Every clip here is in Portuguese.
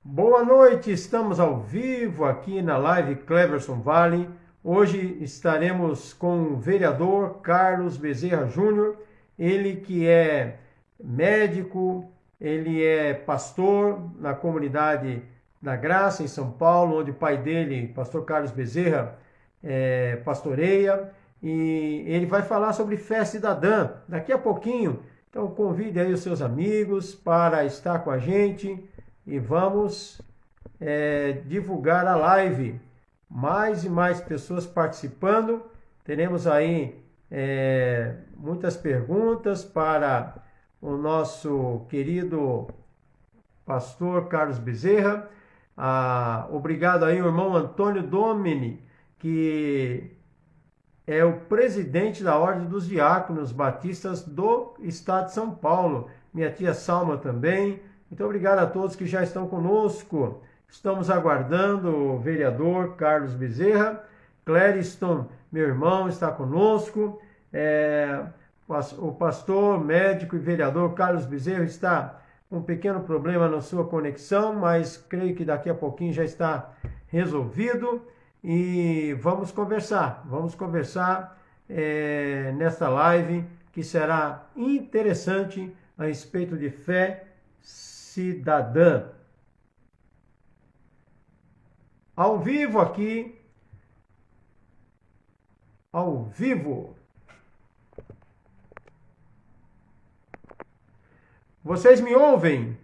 Boa noite, estamos ao vivo aqui na live Cleverson Vale. Hoje estaremos com o vereador Carlos Bezerra Júnior, ele que é médico, ele é pastor na comunidade da Graça, em São Paulo, onde o pai dele, pastor Carlos Bezerra, pastoreia. E ele vai falar sobre fé cidadã daqui a pouquinho. Então convide aí os seus amigos para estar com a gente e vamos divulgar a live. Mais e mais pessoas participando. Teremos aí muitas perguntas para o nosso querido pastor Carlos Bezerra. Obrigado aí, o irmão Antônio Domini, que é o presidente da Ordem dos Diáconos Batistas do Estado de São Paulo. Minha tia Salma também. Muito obrigado a todos que já estão conosco. Estamos aguardando o vereador Carlos Bezerra. Clériston, meu irmão, está conosco. O pastor, médico e vereador Carlos Bezerra está com um pequeno problema na sua conexão, mas creio que daqui a pouquinho já está resolvido. E vamos conversar nesta live que será interessante a respeito de fé cidadã. Ao vivo aqui, ao vivo. Vocês me ouvem?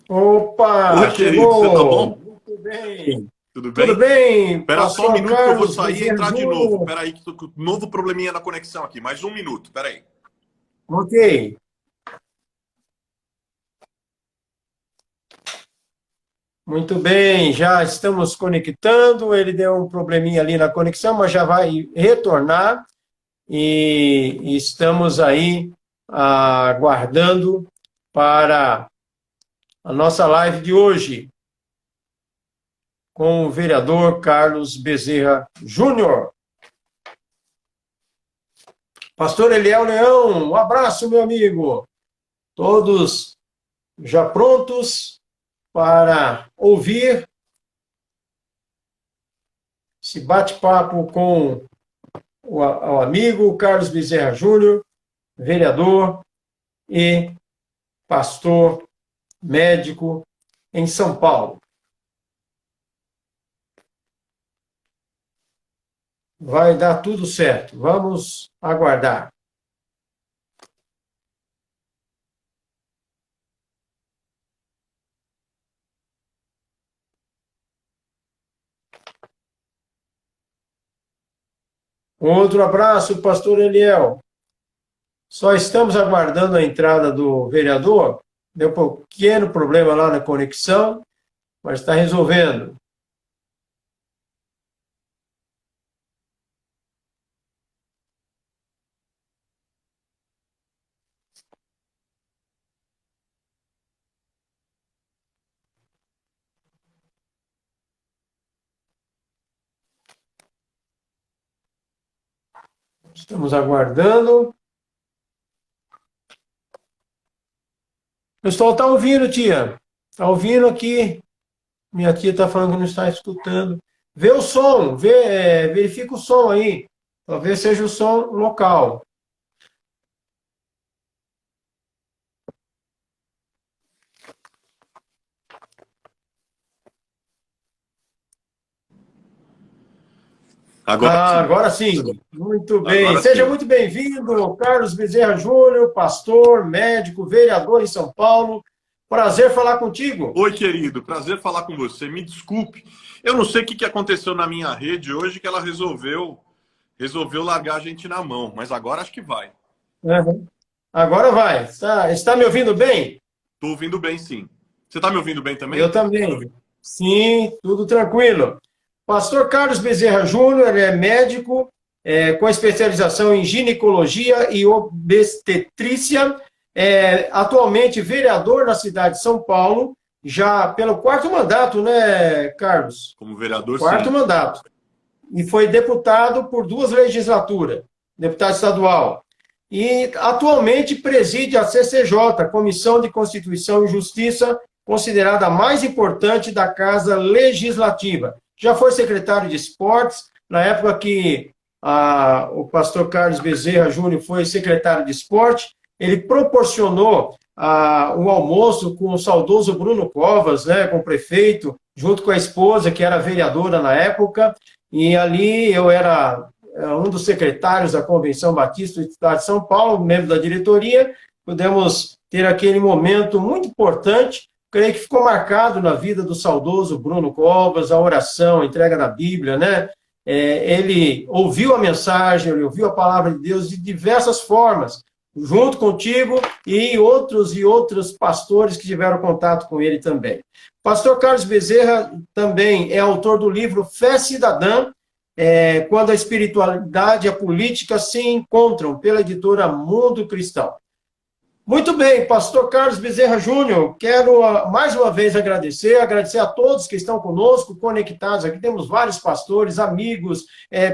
Opa, Oi, querido, você tá chegou! bom? Muito bem. Tudo Tudo bem? bem, Espera só um pastor minuto que eu vou Carlos sair e Bezerra entrar de novo. Júnior? Espera aí, que tô com novo probleminha na conexão aqui. Mais um minuto, espera aí. Ok. Muito bem, já estamos conectando. Ele deu um probleminha ali na conexão, mas já vai retornar. E estamos aí aguardando para a nossa live de hoje com o vereador Carlos Bezerra Júnior. Pastor Eliel Leão, um abraço, meu amigo. Todos já prontos para ouvir esse bate-papo com o amigo Carlos Bezerra Júnior, vereador e pastor médico em São Paulo. Vai dar tudo certo. Vamos aguardar. Outro abraço, pastor Eliel. Só estamos aguardando a entrada do vereador. Deu um pequeno problema lá na conexão, mas está resolvendo. Estamos aguardando. O pessoal está ouvindo, tia. Está ouvindo aqui. Minha tia está falando que não está escutando. Vê o som, verifica o som aí. Talvez seja o som local. Agora sim. Muito bem. Agora Seja sim. muito bem-vindo, Carlos Bezerra Júnior, pastor, médico, vereador em São Paulo. Prazer falar contigo. Oi, querido, prazer falar com você. Me desculpe, eu não sei o que aconteceu na minha rede hoje que ela resolveu largar a gente na mão, mas agora acho que vai. Uhum. Agora vai. Está me ouvindo bem? Tô ouvindo bem, sim. Você tá me ouvindo bem também? Eu também. Sim, tudo tranquilo. Pastor Carlos Bezerra Júnior, ele é médico com especialização em ginecologia e obstetrícia. atualmente vereador na cidade de São Paulo, já pelo quarto mandato, né, Carlos? Como vereador, Quarto sim. mandato. E foi deputado por 2 legislaturas, deputado estadual. E atualmente preside a CCJ, Comissão de Constituição e Justiça, considerada a mais importante da Casa Legislativa. Já foi secretário de Esportes, na época que o pastor Carlos Bezerra Júnior foi secretário de Esporte, ele proporcionou o almoço com o saudoso Bruno Covas, né, com o prefeito, junto com a esposa, que era vereadora na época, e ali eu era um dos secretários da Convenção Batista do Estado de São Paulo, membro da diretoria. Pudemos ter aquele momento muito importante, creio que ficou marcado na vida do saudoso Bruno Covas, a oração, a entrega da Bíblia, né? Ele ouviu a mensagem, ele ouviu a palavra de Deus de diversas formas, junto contigo e outros pastores que tiveram contato com ele também. Pastor Carlos Bezerra também é autor do livro Fé Cidadã, quando a espiritualidade e a política se encontram, pela editora Mundo Cristão. Muito bem, pastor Carlos Bezerra Júnior, quero mais uma vez agradecer a todos que estão conosco, conectados aqui. Temos vários pastores, amigos,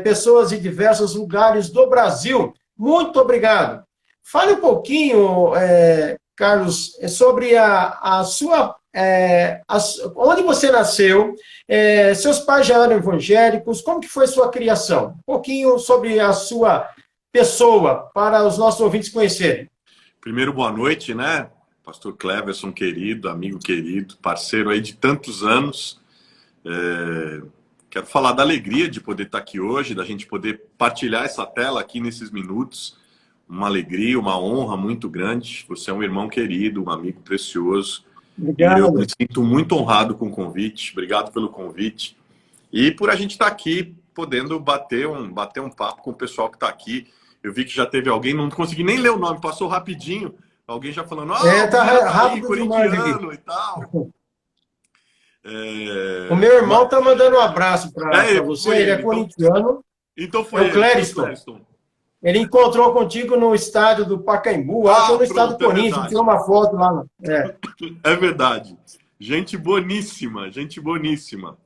pessoas de diversos lugares do Brasil. Muito obrigado. Fale um pouquinho, Carlos, sobre a sua... onde você nasceu, seus pais já eram evangélicos, como que foi sua criação? Um pouquinho sobre a sua pessoa, para os nossos ouvintes conhecerem. Primeiro, boa noite, né? Pastor Cleverson, querido, amigo querido, parceiro aí de tantos anos. Quero falar da alegria de poder estar aqui hoje, da gente poder partilhar essa tela aqui nesses minutos. Uma alegria, uma honra muito grande. Você é um irmão querido, um amigo precioso. Obrigado. Eu me sinto muito honrado com o convite. Obrigado pelo convite. E por a gente estar aqui, podendo bater um papo com o pessoal que está aqui. Eu vi que já teve alguém, não consegui nem ler o nome, passou rapidinho. Alguém já falando, tá rápido corintiano e tal. O meu irmão tá mandando um abraço para você, ele é corintiano. Então foi o Clériston. Ele encontrou contigo no estádio do Pacaembu, acho que no estádio do Corinthians, tirou uma foto lá. É verdade. Gente boníssima, gente boníssima.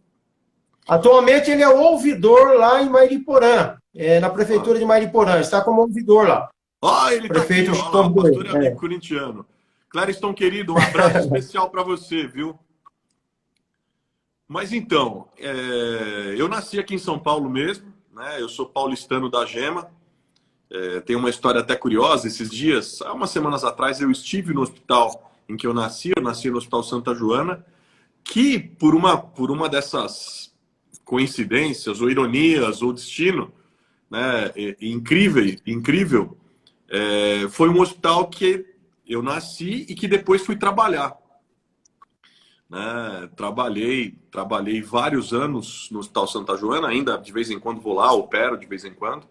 Atualmente ele é ouvidor lá em Mariporã, na prefeitura de Mariporã, está como ouvidor lá. Ele prefeito tá aqui, pastor e amigo corintiano. Clériston, querido, um abraço especial para você, viu? Mas então, eu nasci aqui em São Paulo mesmo, né? Eu sou paulistano da Gema. Tem uma história até curiosa. Esses dias, há umas semanas atrás, eu estive no hospital em que eu nasci no Hospital Santa Joana, que por uma dessas coincidências, ou ironias, ou destino, né, incrível, foi um hospital que eu nasci e que depois fui trabalhar. Né? Trabalhei vários anos no Hospital Santa Joana, ainda de vez em quando vou lá, opero de vez em quando.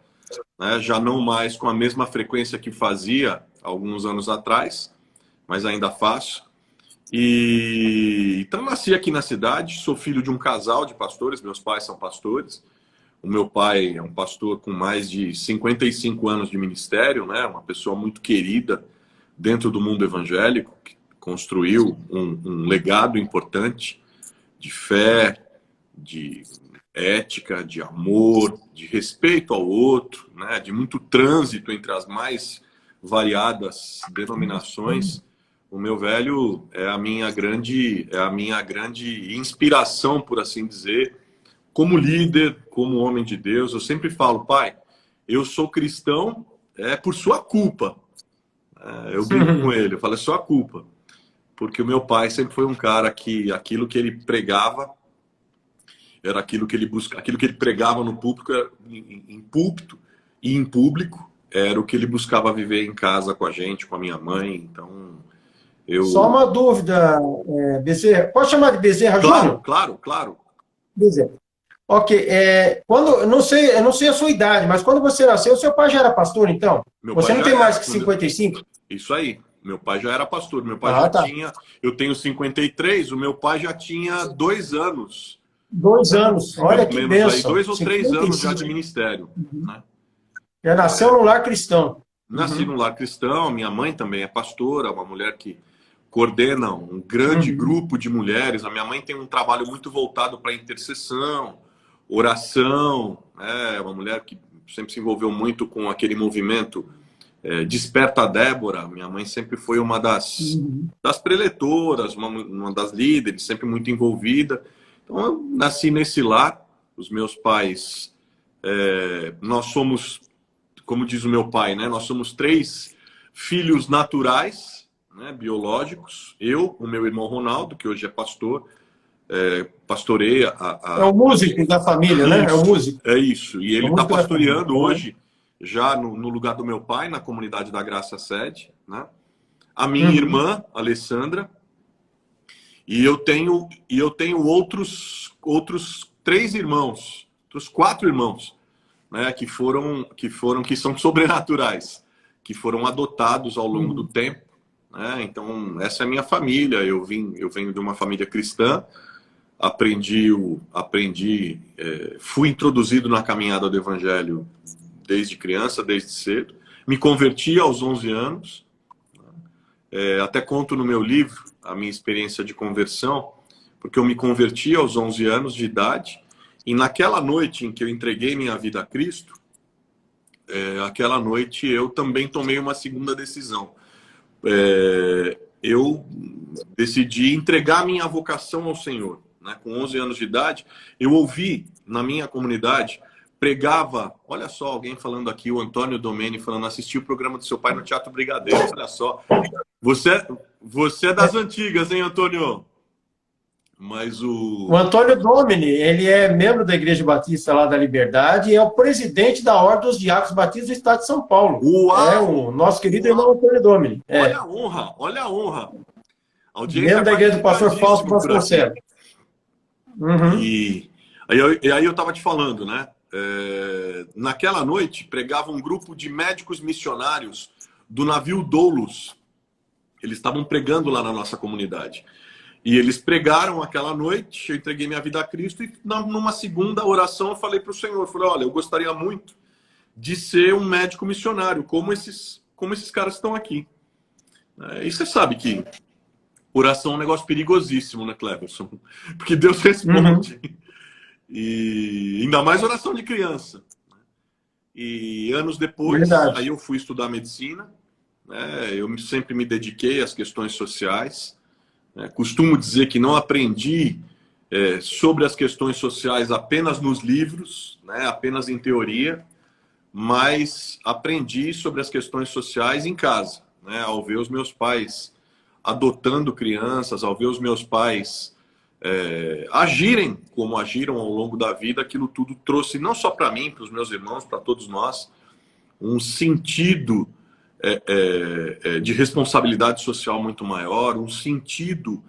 Né? Já não mais com a mesma frequência que fazia alguns anos atrás, mas ainda faço. Então nasci aqui na cidade, sou filho de um casal de pastores, meus pais são pastores. O meu pai é um pastor com mais de 55 anos de ministério, né? Uma pessoa muito querida dentro do mundo evangélico, que construiu um legado importante de fé, de ética, de amor, de respeito ao outro, né? De muito trânsito entre as mais variadas denominações. O meu velho é a minha grande inspiração, por assim dizer, como líder, como homem de Deus. Eu sempre falo, pai, eu sou cristão por sua culpa. Eu brinco com ele, eu falo, é sua culpa. Porque o meu pai sempre foi um cara que aquilo que ele pregava era aquilo que ele buscava, aquilo que ele pregava no púlpito, em púlpito e em público, era o que ele buscava viver em casa com a gente, com a minha mãe. Então, Só uma dúvida, Bezerra. Pode chamar de Bezerra Júnior? Claro. Bezerra. Ok. Eu não sei a sua idade, mas quando você nasceu, seu pai já era pastor, então? Você não tem mais que 55? Isso aí. Meu pai já era pastor. Meu pai tinha... Eu tenho 53, o meu pai já tinha 2 anos. 2 anos. Olha que bênção. 2 ou 3 anos já de ministério. Né? Já nasceu no lar cristão. Nasci num lar cristão, minha mãe também é pastora, uma mulher que coordena um grande grupo de mulheres. A minha mãe tem um trabalho muito voltado para intercessão, oração, é uma mulher que sempre se envolveu muito com aquele movimento Desperta a Débora. Minha mãe sempre foi uma das preletoras, uma das líderes, sempre muito envolvida. Então, eu nasci nesse lar. Os meus pais, nós somos, como diz o meu pai, né? Nós somos 3 filhos naturais, né? Biológicos. Eu, o meu irmão Ronaldo, que hoje é pastor, pastoreia É o músico da família, né? É o músico. É isso. E ele O está músico da família. pastoreando hoje, já no lugar do meu pai, na comunidade da Graça Sede, né? A minha irmã, Alessandra, e eu tenho outros 3 irmãos, outros 4 irmãos, né? Que são sobrenaturais, que foram adotados ao longo do tempo, né? Então, essa é a minha família. Eu venho de uma família cristã. Fui introduzido na caminhada do Evangelho desde criança, desde cedo. Me converti aos 11 anos. Até conto no meu livro a minha experiência de conversão, porque eu me converti aos 11 anos de idade, e naquela noite em que eu entreguei minha vida a Cristo, aquela noite eu também tomei uma segunda decisão. Eu decidi entregar minha vocação ao Senhor. Né? Com 11 anos de idade, eu ouvi na minha comunidade, pregava, olha só, alguém falando aqui, o Antônio Domeni falando, assisti o programa do seu pai no Teatro Brigadeiro, olha só. Você é das antigas, hein, Antônio? Mas O Antônio Domini, ele é membro da Igreja Batista lá da Liberdade e é o presidente da Ordem dos Diáconos Batistas do Estado de São Paulo. Uau! É o nosso querido irmão Antônio Domini. Olha a honra, olha a honra. Membro da Igreja do Pastor Fausto Vasconcelos. E aí eu estava te falando, né? Naquela noite, pregava um grupo de médicos missionários do navio Doulos. Eles estavam pregando lá na nossa comunidade. E eles pregaram aquela noite, eu entreguei minha vida a Cristo, e numa segunda oração eu falei para o Senhor, falei, olha, eu gostaria muito de ser um médico missionário, como esses caras estão aqui. E você sabe que oração é um negócio perigosíssimo, né, Cleverson? Porque Deus responde. E ainda mais oração de criança. E anos depois, aí eu fui estudar medicina. Eu sempre me dediquei às questões sociais. Costumo dizer que não aprendi sobre as questões sociais apenas nos livros, né, apenas em teoria, mas aprendi sobre as questões sociais em casa, né, ao ver os meus pais adotando crianças, ao ver os meus pais agirem como agiram ao longo da vida. Aquilo tudo trouxe, não só para mim, para os meus irmãos, para todos nós, um sentido de responsabilidade social muito maior, um sentido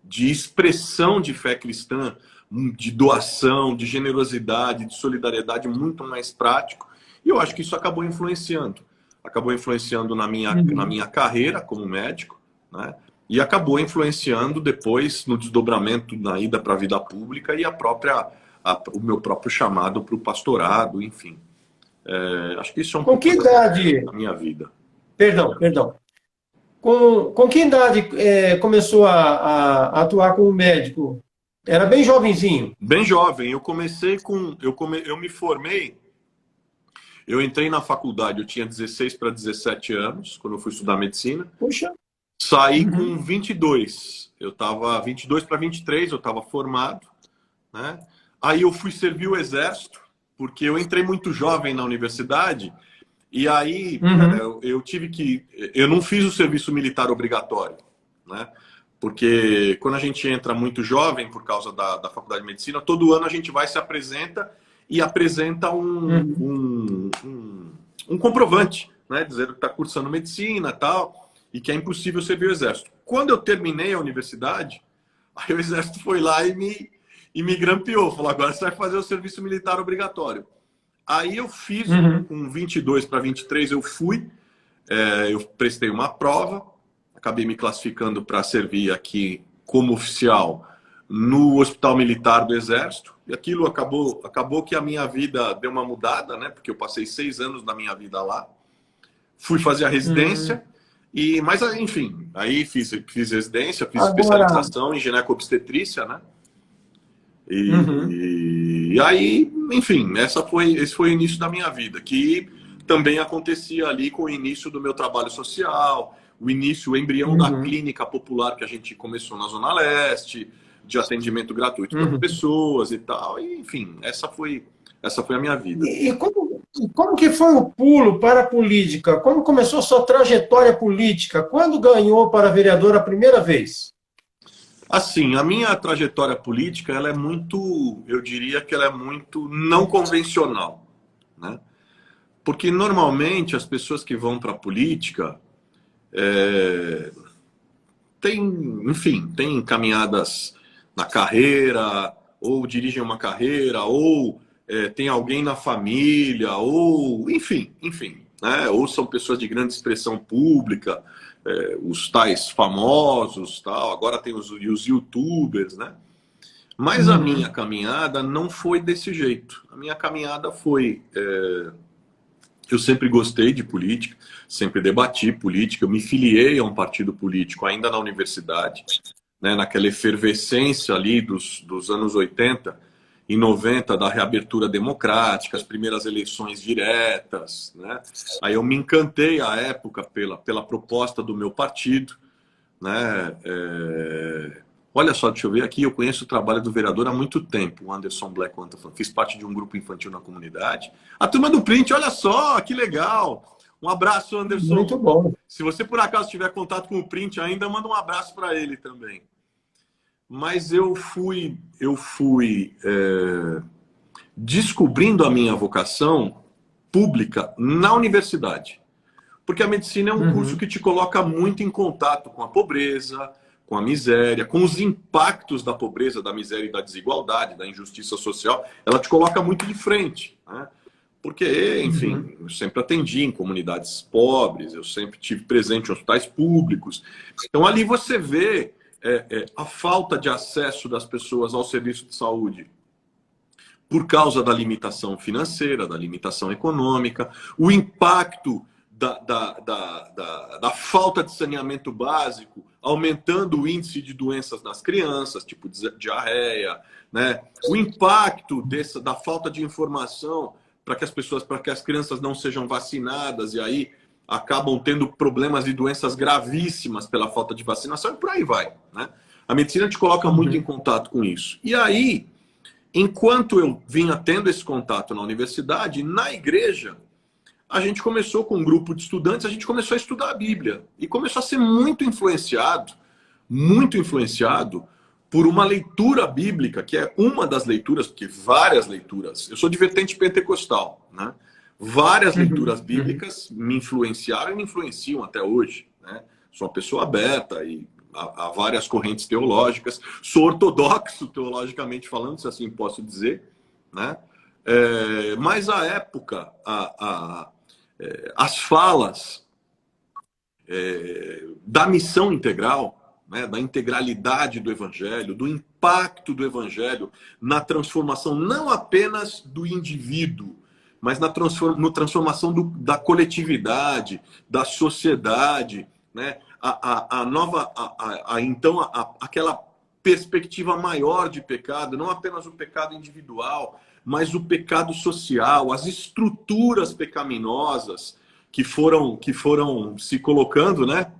de expressão de fé cristã, de doação, de generosidade, de solidariedade muito mais prático. E eu acho que isso acabou influenciando na minha carreira como médico, né? E acabou influenciando depois no desdobramento na ida para a vida pública e o meu próprio chamado para o pastorado, enfim. Acho que isso é um pouco que idade da minha vida. Perdão. Com que idade começou a atuar como médico? Era bem jovenzinho? Bem jovem. Eu me formei, eu entrei na faculdade, eu tinha 16 para 17 anos, quando eu fui estudar medicina. Puxa. Saí com 22. Eu estava 22 para 23, eu estava formado, né? Aí eu fui servir o exército, porque eu entrei muito jovem na universidade. E aí, eu não fiz o serviço militar obrigatório, né? Porque quando a gente entra muito jovem, por causa da faculdade de medicina, todo ano a gente vai, se apresenta e apresenta um comprovante, né? Dizendo que está cursando medicina e tal, e que é impossível servir o exército. Quando eu terminei a universidade, aí o exército foi lá e me grampeou, falou, agora você vai fazer o serviço militar obrigatório. Aí eu fiz, com 22 para 23, eu fui, eu prestei uma prova, acabei me classificando para servir aqui como oficial no Hospital Militar do Exército, e aquilo acabou que a minha vida deu uma mudada, né? Porque eu passei 6 anos da minha vida lá. fui fazer a Uhum. residência, mas enfim, aí fiz residência, fiz Agora, especialização em ginecobstetrícia, né? uhum, E aí, enfim, esse foi o início da minha vida, que também acontecia ali com o início do meu trabalho social, o embrião da uhum, clínica popular que a gente começou na Zona Leste, de atendimento gratuito para uhum. pessoas e tal. E, enfim, essa foi a minha vida. E como que foi o pulo para a política? Como começou a sua trajetória política? Quando ganhou para vereador a primeira vez? Assim, a minha trajetória política, ela é muito, eu diria que ela é muito não convencional, né? Porque normalmente as pessoas que vão para a política têm, enfim, têm caminhadas na carreira, ou dirigem uma carreira, ou tem alguém na família, ou enfim, né? Ou são pessoas de grande expressão pública, os tais famosos, tal. Agora tem os YouTubers, né? Mas a minha Uhum, caminhada não foi desse jeito. A minha caminhada foi. Eu sempre gostei de política, sempre debati política. Eu me filiei a um partido político ainda na universidade, né, naquela efervescência ali dos anos 80 e 90, da reabertura democrática, as primeiras eleições diretas. Né? Aí eu me encantei à época pela proposta do meu partido. Né? Olha só, deixa eu ver aqui, eu conheço o trabalho do vereador há muito tempo, o Anderson Black, fiz parte de um grupo infantil na comunidade. A turma do print, olha só, que legal. Um abraço, muito Anderson. bom. Se você por acaso tiver contato com o print ainda, manda um abraço para ele também. Mas eu fui descobrindo a minha vocação pública na universidade. Porque a medicina é um curso Uhum, que te coloca muito em contato com a pobreza, com a miséria, com os impactos da pobreza, da miséria e da desigualdade, da injustiça social. Ela te coloca muito de frente, né? Porque, uhum, enfim, eu sempre atendi em comunidades pobres, eu sempre tive presente em hospitais públicos. Então, ali você vê a falta de acesso das pessoas ao serviço de saúde por causa da limitação financeira, da limitação econômica, o impacto da falta de saneamento básico, aumentando o índice de doenças nas crianças, tipo diarreia, né? O impacto da falta de informação para que as crianças não sejam vacinadas e aí acabam tendo problemas e doenças gravíssimas pela falta de vacinação e por aí vai, né? A medicina te coloca muito em uhum. contato com isso. E aí, enquanto eu vinha tendo esse contato na universidade, na igreja, a gente começou com um grupo de estudantes, a gente começou a estudar a Bíblia. E começou a ser muito influenciado por uma leitura bíblica, que é uma das leituras, porque várias leituras. Eu sou de vertente pentecostal, né? Várias Uhum, leituras uhum. bíblicas me influenciaram e me influenciam até hoje, né? Sou uma pessoa aberta e a várias correntes teológicas. Sou ortodoxo, teologicamente falando, se assim posso dizer, né? Mas a época, as falas da missão integral, né, da integralidade do evangelho, do impacto do evangelho na transformação não apenas do indivíduo, mas na transformação da coletividade, da sociedade, né? A nova, então, aquela perspectiva maior de pecado, não apenas o pecado individual, mas o pecado social, as estruturas pecaminosas que foram se colocando, né?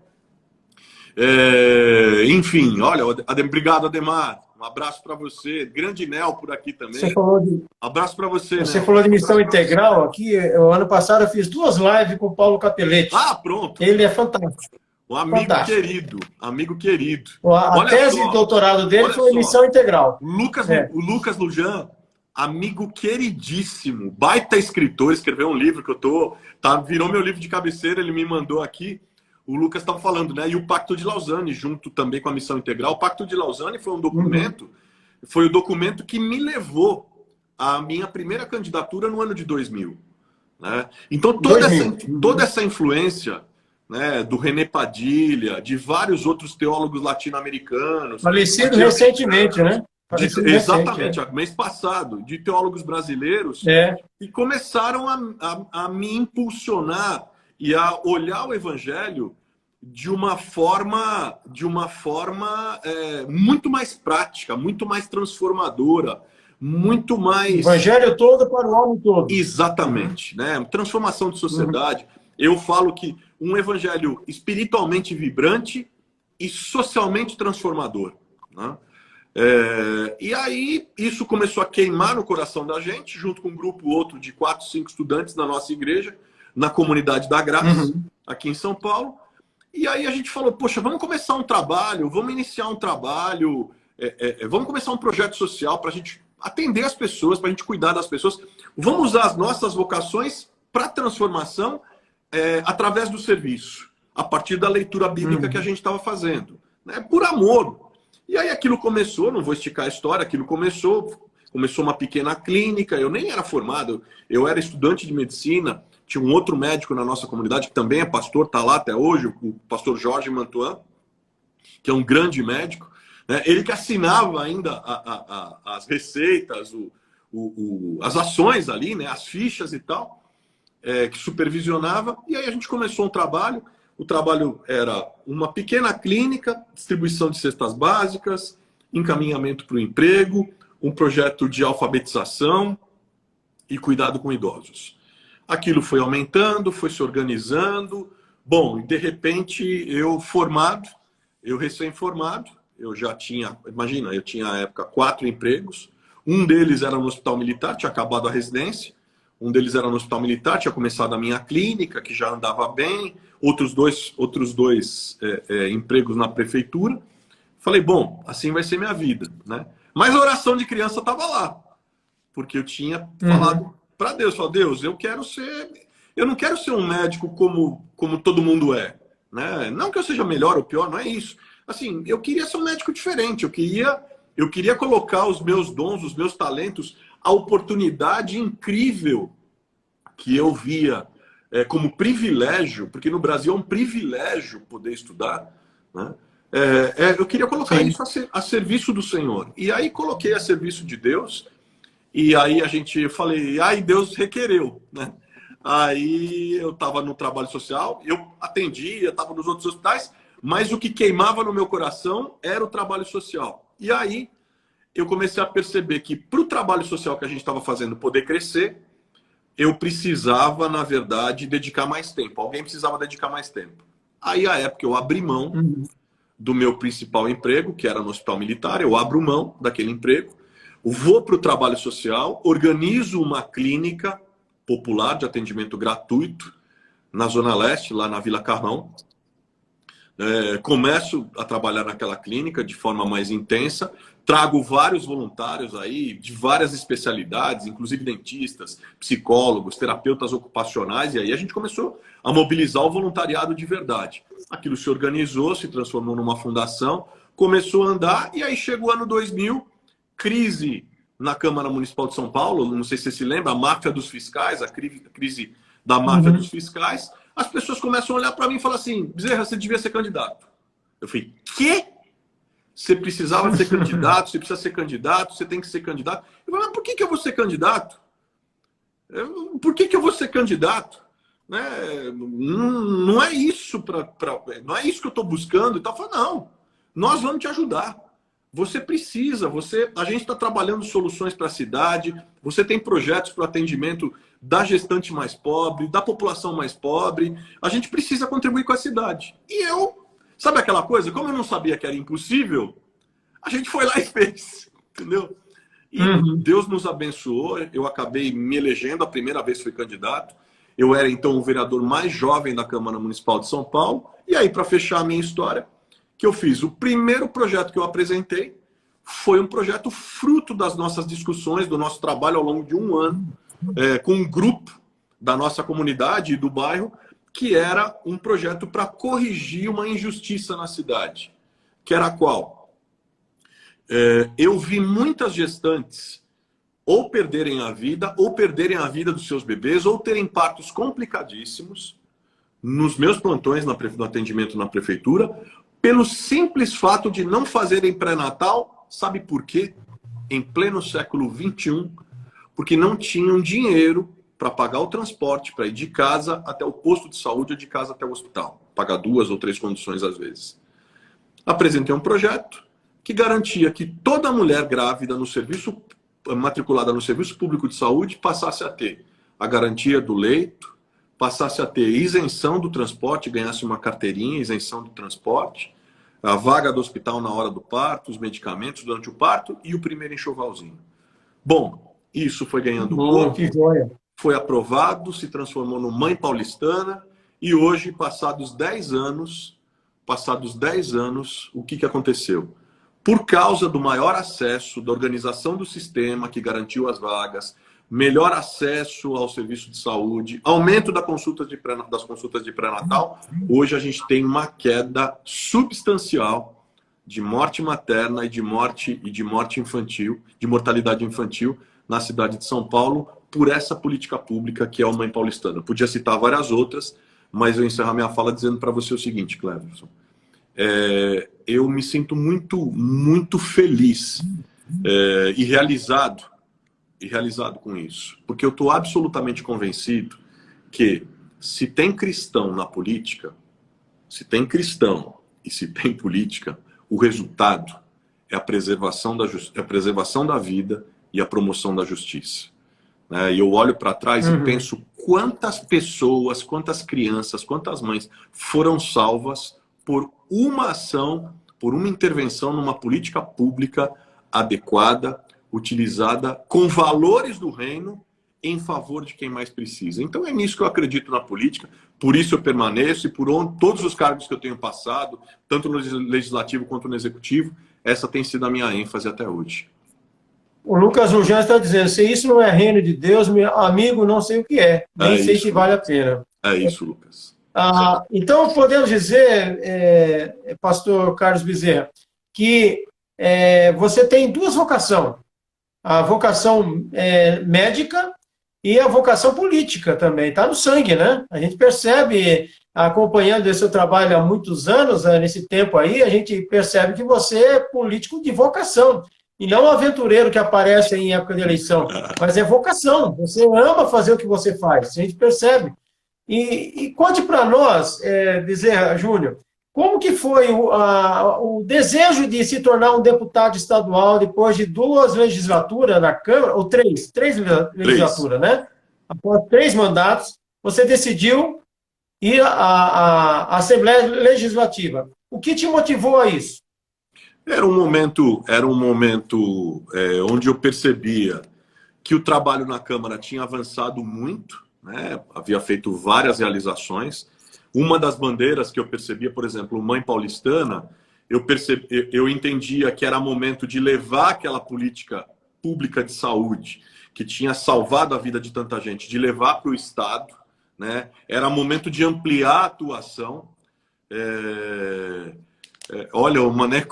Enfim, olha, obrigado, Ademar. Um abraço para você. Grande Nel por aqui Você também. falou de, Abraço para você, você Nel. falou de missão integral aqui. O ano passado eu fiz 2 lives com o Paulo Ah, Capelletti. pronto. Ele é fantástico, Um amigo fantástico. querido, amigo querido. A Olha tese de só, doutorado dele olha foi só. missão integral. É. O Lucas Lujan, amigo queridíssimo, baita escritor, escreveu um livro que virou meu livro de cabeceira, ele me mandou aqui. O Lucas estava falando, né? E o Pacto de Lausanne, junto também com a Missão Integral. O Pacto de Lausanne Uhum. foi o documento que me levou à minha primeira candidatura no ano de 2000. Né? Então, 2000. toda Uhum. essa influência, né, do René Padilha, de vários outros teólogos latino-americanos, Falecido de, recentemente, né? Falecido recente, é. exatamente, mês passado, de teólogos brasileiros É. que começaram a me impulsionar e a olhar o evangelho de uma forma muito mais prática, muito mais transformadora, muito mais... Evangelho todo para o homem todo. Exatamente, né? Transformação de sociedade. Eu falo que um evangelho espiritualmente vibrante e socialmente transformador, né? E aí isso começou a queimar no coração da gente, junto com um grupo outro de 4, 5 estudantes da nossa igreja, na comunidade da Graça, aqui em São Paulo. E aí a gente falou, poxa, vamos começar um trabalho, vamos iniciar um trabalho, vamos começar um projeto social para a gente atender as pessoas, para a gente cuidar das pessoas. Vamos usar as nossas vocações para transformação através do serviço, a partir da leitura bíblica que a gente estava fazendo, né? Por amor. E aí aquilo começou, não vou esticar a história, aquilo começou uma pequena clínica, eu nem era formado, eu era estudante de medicina, tinha um outro médico na nossa comunidade, que também é pastor, está lá até hoje, o pastor Jorge Mantuan, que é um grande médico, né? Ele que assinava ainda as receitas, as ações ali, né? As fichas e tal, que supervisionava, e aí a gente começou um trabalho. O trabalho era uma pequena clínica, distribuição de cestas básicas, encaminhamento para o emprego, um projeto de alfabetização e cuidado com idosos. Aquilo foi aumentando, foi se organizando. Bom, de repente eu recém-formado, eu já tinha, imagina, eu tinha na época 4 empregos. Um deles era no Hospital Militar, tinha acabado a residência. Um deles era no Hospital Militar, tinha começado a minha clínica, que já andava bem. Outros dois empregos na prefeitura. Falei, bom, assim vai ser minha vida, né? Mas a oração de criança estava lá. Porque eu tinha falado para Deus, Deus, eu não quero ser um médico como todo mundo é, né? Não que eu seja melhor ou pior, não é isso. Assim, eu queria ser um médico diferente, eu queria colocar os meus dons, os meus talentos, a oportunidade incrível que eu via como privilégio, porque no Brasil é um privilégio poder estudar, né? Eu queria colocar isso a serviço do Senhor. E aí coloquei a serviço de Deus, e aí eu falei, Deus requereu, né? Aí eu estava no trabalho social, eu atendia, estava nos outros hospitais, mas o que queimava no meu coração era o trabalho social. E aí eu comecei a perceber que para o trabalho social que a gente estava fazendo poder crescer, eu precisava, na verdade, dedicar mais tempo. Alguém precisava dedicar mais tempo. Aí, à época, eu abri mão do meu principal emprego, que era no Hospital Militar, eu abro mão daquele emprego, vou para o trabalho social, organizo uma clínica popular de atendimento gratuito na Zona Leste, lá na Vila Carrão. Começo a trabalhar naquela clínica de forma mais intensa, trago vários voluntários aí de várias especialidades, inclusive dentistas, psicólogos, terapeutas ocupacionais, e aí a gente começou a mobilizar o voluntariado de verdade. Aquilo se organizou, se transformou numa fundação, começou a andar, e aí chegou o ano 2000, crise na Câmara Municipal de São Paulo, não sei se você se lembra, a máfia dos fiscais, a crise da máfia dos fiscais. As pessoas começam a olhar para mim e falar assim, Bezerra, você devia ser candidato. Eu falei, quê? Você precisava ser candidato, você precisa ser candidato, você tem que ser candidato. Eu falei, mas por que eu vou ser candidato? Por que eu vou ser candidato? Né? Não é isso não é isso que eu estou buscando. E tal. Eu falei, não, nós vamos te ajudar. Você precisa, a gente está trabalhando soluções para a cidade, você tem projetos para o atendimento da gestante mais pobre, da população mais pobre, a gente precisa contribuir com a cidade. E sabe aquela coisa? Como eu não sabia que era impossível, a gente foi lá e fez, entendeu? E Deus nos abençoou, eu acabei me elegendo, a primeira vez que fui candidato, eu era então o vereador mais jovem da Câmara Municipal de São Paulo, e aí para fechar a minha história, que eu fiz. O primeiro projeto que eu apresentei foi um projeto fruto das nossas discussões, do nosso trabalho ao longo de um ano, com um grupo da nossa comunidade e do bairro, que era um projeto para corrigir uma injustiça na cidade. Que era qual? Eu vi muitas gestantes ou perderem a vida dos seus bebês, ou terem partos complicadíssimos nos meus plantões no atendimento na prefeitura, pelo simples fato de não fazerem pré-natal, sabe por quê? Em pleno século XXI, porque não tinham dinheiro para pagar o transporte, para ir de casa até o posto de saúde ou de casa até o hospital. Pagar 2 ou 3 conduções às vezes. Apresentei um projeto que garantia que toda mulher grávida matriculada no Serviço Público de Saúde passasse a ter a garantia do leito, passasse a ter isenção do transporte, ganhasse uma carteirinha, isenção do transporte, a vaga do hospital na hora do parto, os medicamentos durante o parto e o primeiro enxovalzinho. Bom, isso foi ganhando corpo, que joia. foi aprovado, se transformou no Mãe Paulistana e hoje, passados 10 anos, o que aconteceu? Por causa do maior acesso, da organização do sistema que garantiu as vagas, melhor acesso ao serviço de saúde, aumento das consultas de pré-natal, hoje a gente tem uma queda substancial de morte materna e de morte infantil, de mortalidade infantil na cidade de São Paulo, por essa política pública que é o Mãe Paulistana. Eu podia citar várias outras, mas eu encerro minha fala dizendo para você o seguinte, Cleverson. Eu me sinto muito feliz e realizado com isso. Porque eu estou absolutamente convencido que se tem cristão na política, se tem cristão e se tem política, o resultado é a preservação da vida e a promoção da justiça. E eu olho para trás e penso quantas pessoas, quantas crianças, quantas mães foram salvas por uma ação, por uma intervenção numa política pública adequada, utilizada com valores do reino em favor de quem mais precisa. Então é nisso que eu acredito na política, por isso eu permaneço e todos os cargos que eu tenho passado, tanto no legislativo quanto no executivo, essa tem sido a minha ênfase até hoje. O Lucas Urgente está dizendo, se isso não é reino de Deus, meu amigo, não sei o que é. Nem sei se vale a pena. É isso, Lucas. Então, podemos dizer, pastor Carlos Bezerra, que você tem duas vocações. A vocação médica e a vocação política também. Está no sangue, né? A gente percebe, acompanhando esse seu trabalho há muitos anos, nesse tempo aí, a gente percebe que você é político de vocação. E não um aventureiro que aparece em época de eleição, mas é vocação. Você ama fazer o que você faz, a gente percebe. E conte para nós, Bezerra Júnior, como que foi o desejo de se tornar um deputado estadual depois de 2 legislaturas na Câmara, ou 3 legislaturas, né? Após 3 mandatos, você decidiu ir à Assembleia Legislativa. O que te motivou a isso? Era um momento onde eu percebia que o trabalho na Câmara tinha avançado muito, né? Havia feito várias realizações. Uma das bandeiras que eu percebia, por exemplo, Mãe Paulistana, eu entendia que era momento de levar aquela política pública de saúde que tinha salvado a vida de tanta gente, de levar para o Estado, né? Era momento de ampliar a atuação. Olha, o Mané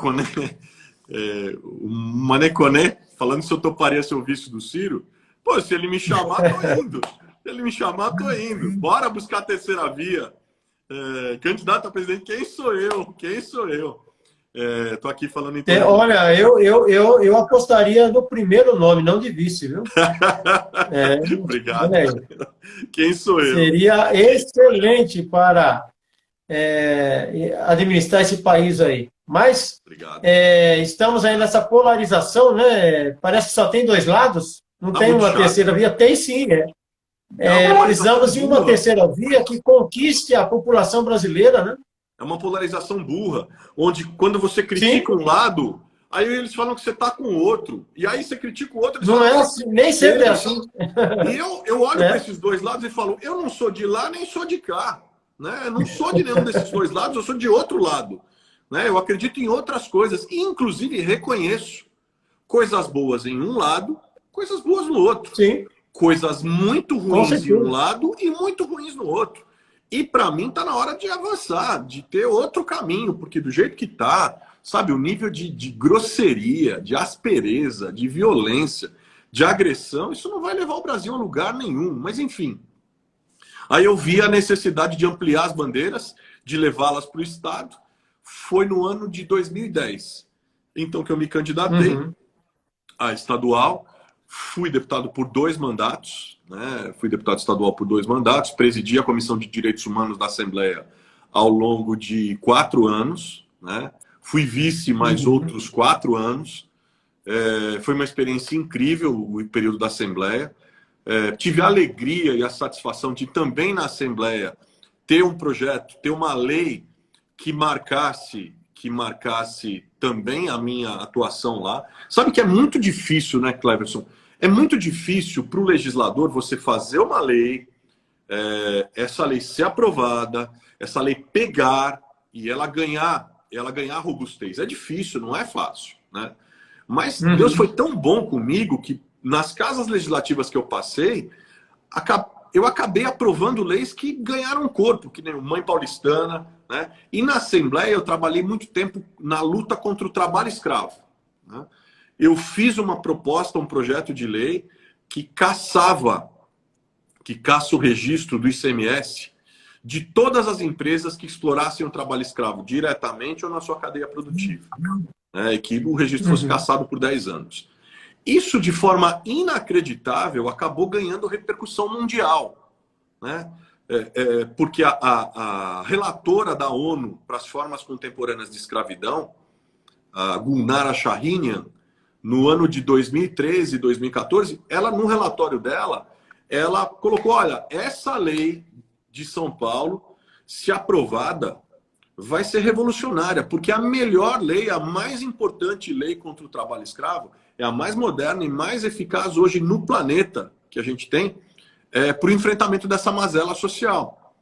Coné, falando se eu toparia ser o vice do Ciro, pô, se ele me chamar, tô indo. Se ele me chamar, tô indo. Bora buscar a terceira via. Candidato a presidente, quem sou eu? Quem sou eu? Tô aqui falando em olha, eu apostaria no primeiro nome, não de vice, viu? Obrigado. Quem sou eu? Seria excelente para administrar esse país aí. Mas estamos aí nessa polarização, né? Parece que só tem 2 lados. Não tem uma terceira via? Tem sim, precisamos de uma terceira via que conquiste a população brasileira, né? É uma polarização burra, onde quando você critica um lado, aí eles falam que você está com o outro, e aí você critica o outro... Não é assim, nem sempre é assim. E eu olho para esses 2 lados e falo, eu não sou de lá nem sou de cá, né? Eu não sou de nenhum desses 2 lados, eu sou de outro lado, né? Eu acredito em outras coisas, e inclusive reconheço coisas boas em um lado, coisas boas no outro. Sim. Coisas muito ruins em um lado e muito ruins no outro. E para mim está na hora de avançar, de ter outro caminho, porque do jeito que está, sabe, o nível de grosseria, de aspereza, de violência, de agressão, isso não vai levar o Brasil a lugar nenhum. Mas enfim. Aí eu vi a necessidade de ampliar as bandeiras, de levá-las para o Estado. Foi no ano de 2010. Então que eu me candidatei a estadual. Fui deputado por 2 mandatos, né? Fui deputado estadual por 2 mandatos, presidi a Comissão de Direitos Humanos da Assembleia ao longo de 4 anos, né? Fui vice mais outros 4 anos. Foi uma experiência incrível o período da Assembleia. Tive a alegria e a satisfação de também na Assembleia ter um projeto, ter uma lei que marcasse também a minha atuação lá. Sabe que é muito difícil, né, Cleverson? É muito difícil para o legislador você fazer uma lei, essa lei ser aprovada, essa lei pegar e ela ganhar robustez. É difícil, não é fácil, né? Mas Deus foi tão bom comigo que nas casas legislativas que eu passei, eu acabei aprovando leis que ganharam corpo, que nem o Mãe Paulistana, né? E na Assembleia eu trabalhei muito tempo na luta contra o trabalho escravo, né? Eu fiz uma proposta, um projeto de lei que caça o registro do ICMS de todas as empresas que explorassem o trabalho escravo diretamente ou na sua cadeia produtiva, né? E que o registro fosse cassado por 10 anos. Isso, de forma inacreditável, acabou ganhando repercussão mundial, né? Porque a relatora da ONU para as formas contemporâneas de escravidão, a Gulnara Shahinian, no ano de 2013 e 2014, ela, no relatório dela, ela colocou, olha, essa lei de São Paulo, se aprovada, vai ser revolucionária, porque a melhor lei, a mais importante lei contra o trabalho escravo, é a mais moderna e mais eficaz hoje no planeta que a gente tem, para o enfrentamento dessa mazela social.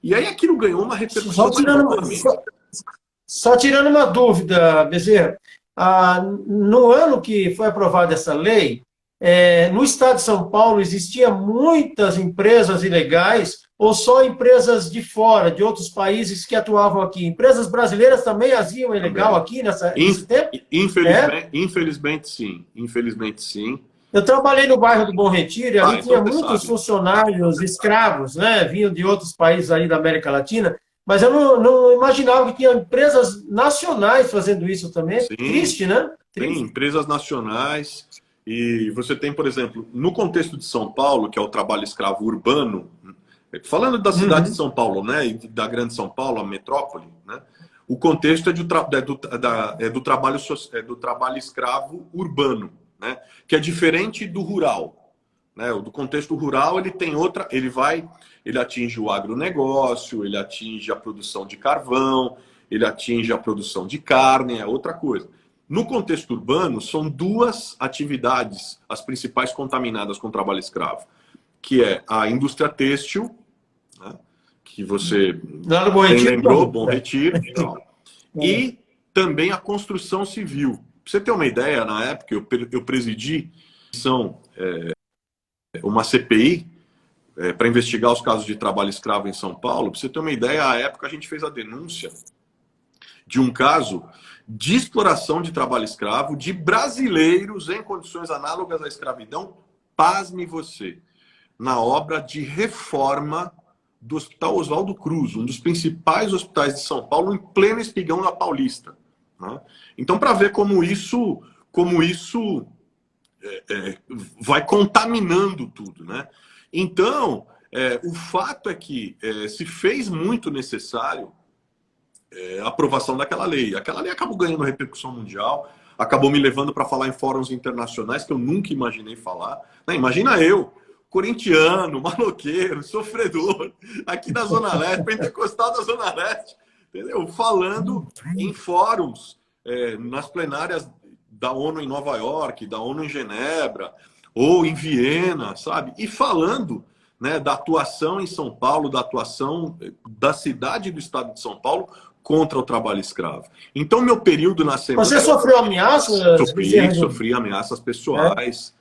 E aí aquilo ganhou uma repercussão enorme. Só tirando uma dúvida, Bezerra, no ano que foi aprovada essa lei, no estado de São Paulo existiam muitas empresas ilegais ou só empresas de fora, de outros países que atuavam aqui? Empresas brasileiras também agiam ilegal aqui nesse tempo? Infelizmente, sim. Infelizmente, sim. Eu trabalhei no bairro do Bom Retiro e ali Então tinha muitos funcionários escravos, né? Vinham de outros países ali da América Latina, mas eu não imaginava que tinha empresas nacionais fazendo isso também. Sim, triste, né? Tem empresas nacionais. E você tem, por exemplo, no contexto de São Paulo, que é o trabalho escravo urbano, falando da cidade de São Paulo, né, e da grande São Paulo, a metrópole, né, o contexto é do trabalho escravo urbano, né, que é diferente do rural, né? O do contexto rural ele tem outra, ele atinge o agronegócio, ele atinge a produção de carvão, ele atinge a produção de carne, é outra coisa. No contexto urbano, são 2 atividades as principais contaminadas com o trabalho escravo, que é a indústria têxtil, né, que você bem lembrou, Bom Retiro, e também a construção civil. Pra você ter uma ideia, na época eu presidi uma CPI para investigar os casos de trabalho escravo em São Paulo. Pra você ter uma ideia, à época a gente fez a denúncia de um caso de exploração de trabalho escravo de brasileiros em condições análogas à escravidão, pasme você, na obra de reforma do Hospital Oswaldo Cruz, um dos principais hospitais de São Paulo, em pleno espigão da Paulista, né? Então, para ver como isso vai contaminando tudo, né? Então, o fato é que se fez muito necessário a aprovação daquela lei. Aquela lei acabou ganhando repercussão mundial, acabou me levando para falar em fóruns internacionais que eu nunca imaginei falar, né? Imagina eu, corintiano, maloqueiro, sofredor, aqui da Zona Leste, pentecostal da Zona Leste, entendeu? Falando em fóruns, nas plenárias da ONU em Nova York, da ONU em Genebra, ou em Viena, sabe? E falando, né, da atuação em São Paulo, da atuação da cidade e do estado de São Paulo contra o trabalho escravo. Então, meu período na Assembleia... Você sofreu ameaças? Sofri ameaças pessoais,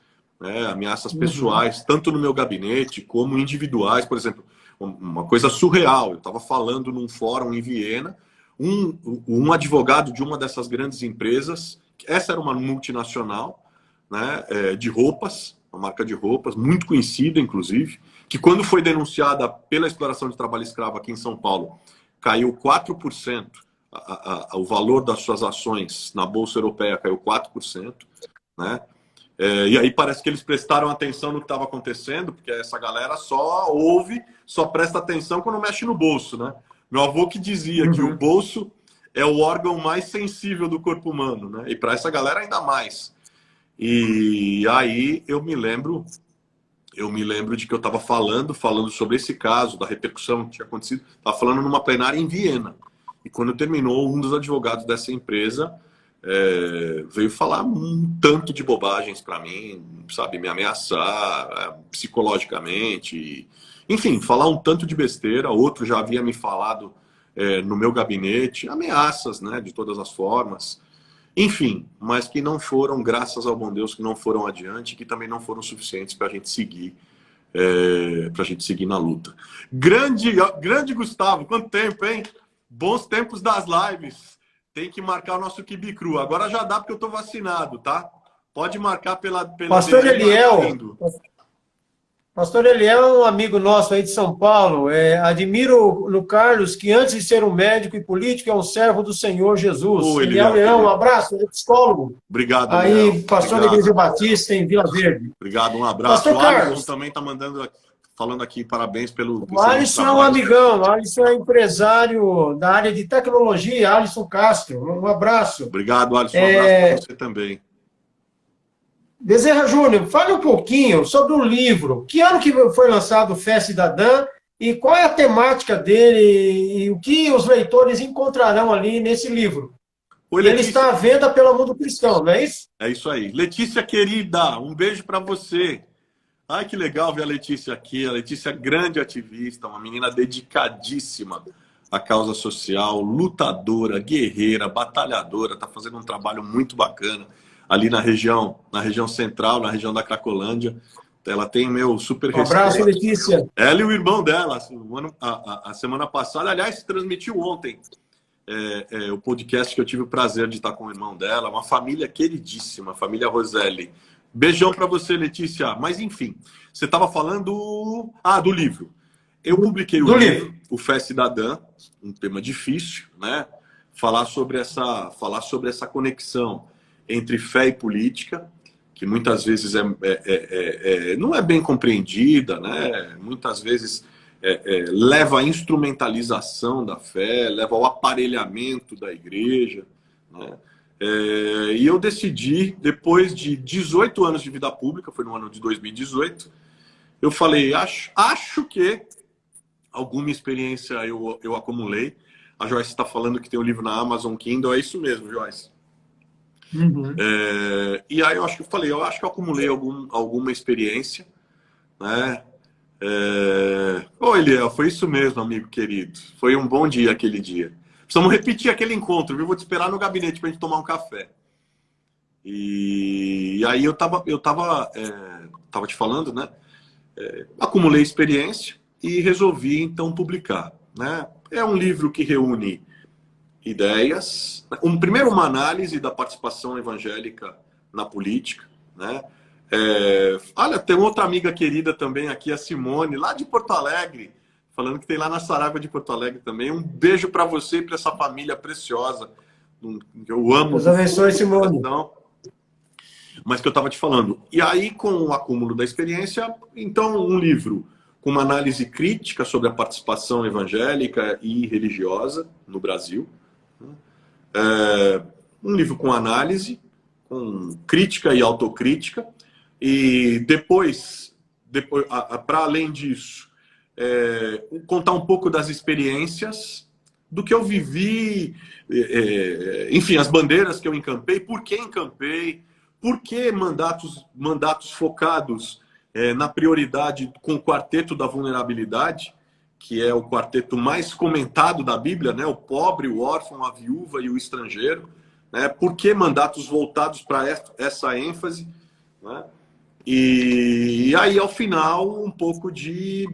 ameaças pessoais, tanto no meu gabinete como individuais. Por exemplo, uma coisa surreal, eu estava falando num fórum em Viena, um advogado de uma dessas grandes empresas, essa era uma multinacional, né, de roupas, uma marca de roupas, muito conhecida, inclusive, que quando foi denunciada pela exploração de trabalho escravo aqui em São Paulo, caiu 4%, o valor das suas ações na Bolsa Europeia caiu 4%, né? E aí parece que eles prestaram atenção no que estava acontecendo, porque essa galera só ouve, só presta atenção quando mexe no bolso, né? Meu avô que dizia que o bolso é o órgão mais sensível do corpo humano, né? E para essa galera ainda mais. E aí eu me lembro de que eu estava falando sobre esse caso, da repercussão que tinha acontecido, estava falando numa plenária em Viena. E quando terminou, um dos advogados dessa empresa veio falar um tanto de bobagens para mim, sabe, me ameaçar psicologicamente, enfim, falar um tanto de besteira. Outro já havia me falado no meu gabinete, ameaças, né, de todas as formas. Enfim, mas que não foram, graças ao bom Deus, que não foram adiante, que também não foram suficientes para a gente seguir, na luta. Grande Gustavo, quanto tempo, hein? Bons tempos das lives. Tem que marcar o nosso quibe cru. Agora já dá porque eu estou vacinado, tá? Pode marcar pela Pastor Eliel. Pastor Eliel é um amigo nosso aí de São Paulo. Admiro no Carlos que antes de ser um médico e político é um servo do Senhor Jesus. Eliel Leão, um abraço, ele é psicólogo. Obrigado, aí, Eliel. Pastor da Igreja Batista em Vila Verde. Obrigado, um abraço. Pastor o Carlos Alisson também está falando aqui parabéns pelo... O Alisson é um amigão, o Alisson é empresário da área de tecnologia, Alisson Castro. Um abraço. Obrigado, Alisson. Um abraço para você também. Bezerra Júnior, fale um pouquinho sobre o livro. Que ano que foi lançado Fé Cidadã e qual é a temática dele e o que os leitores encontrarão ali nesse livro? Oi, Ele está à venda pelo Mundo Cristão, não é isso? É isso aí. Letícia, querida, um beijo para você. Ai, que legal ver a Letícia aqui. A Letícia é grande ativista, uma menina dedicadíssima à causa social, lutadora, guerreira, batalhadora, está fazendo um trabalho muito bacana ali na região central, na região da Cracolândia. Ela tem meu super respeito. Um abraço, Letícia. Ela e o irmão dela, a semana passada, aliás, transmitiu ontem o podcast que eu tive o prazer de estar com o irmão dela, uma família queridíssima, a família Roselli. Beijão para você, Letícia. Mas, enfim, você estava falando do livro. Eu publiquei o livro, O Fé Cidadã, um tema difícil, né? Falar sobre essa conexão entre fé e política, que muitas vezes não é bem compreendida, né? Muitas vezes leva à instrumentalização da fé, leva ao aparelhamento da igreja, né? E eu decidi, depois de 18 anos de vida pública, foi no ano de 2018, eu falei, acho que alguma experiência eu acumulei. A Joyce está falando que tem o livro na Amazon Kindle, é isso mesmo, Joyce. Uhum. E aí eu acho que eu acumulei alguma experiência, né? Ô, Eliel, foi isso mesmo, amigo querido. Foi um bom dia aquele dia. Precisamos repetir aquele encontro, viu? Vou te esperar no gabinete pra gente tomar um café. E aí eu tava te falando, né? Acumulei experiência e resolvi, então, publicar, né? É um livro que reúne ideias. Primeiro, uma análise da participação evangélica na política, né? Olha, tem outra amiga querida também aqui, a Simone, lá de Porto Alegre, falando que tem lá na Saraiva de Porto Alegre também. Um beijo para você e para essa família preciosa. Eu amo. Deus abençoe, Simone. Mas que eu estava te falando. E aí, com o acúmulo da experiência, então, um livro com uma análise crítica sobre a participação evangélica e religiosa no Brasil. Um livro com análise, com crítica e autocrítica. E depois para além disso, contar um pouco das experiências, do que eu vivi, enfim, as bandeiras que eu encampei, por que encampei, por que mandatos focados na prioridade com o quarteto da vulnerabilidade, que é o quarteto mais comentado da Bíblia, né? O pobre, o órfão, a viúva e o estrangeiro. Né? Por que mandatos voltados para essa ênfase? Né? E aí, ao final, um pouco de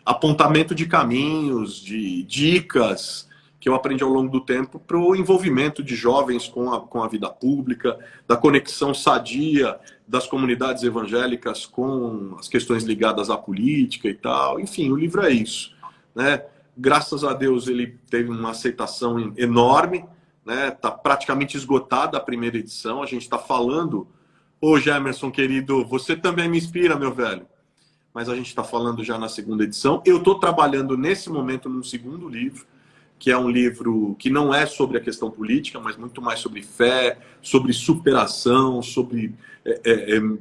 apontamento de caminhos, de dicas que eu aprendi ao longo do tempo para o envolvimento de jovens com a vida pública, da conexão sadia das comunidades evangélicas com as questões ligadas à política e tal. Enfim, o livro é isso, né? Graças a Deus ele teve uma aceitação enorme, né? Tá praticamente esgotada a primeira edição. A gente está falando, ô Gemerson, querido, você também me inspira, meu velho. Mas a gente está falando já na segunda edição. Eu estou trabalhando nesse momento num segundo livro, que é um livro que não é sobre a questão política, mas muito mais sobre fé, sobre superação, sobre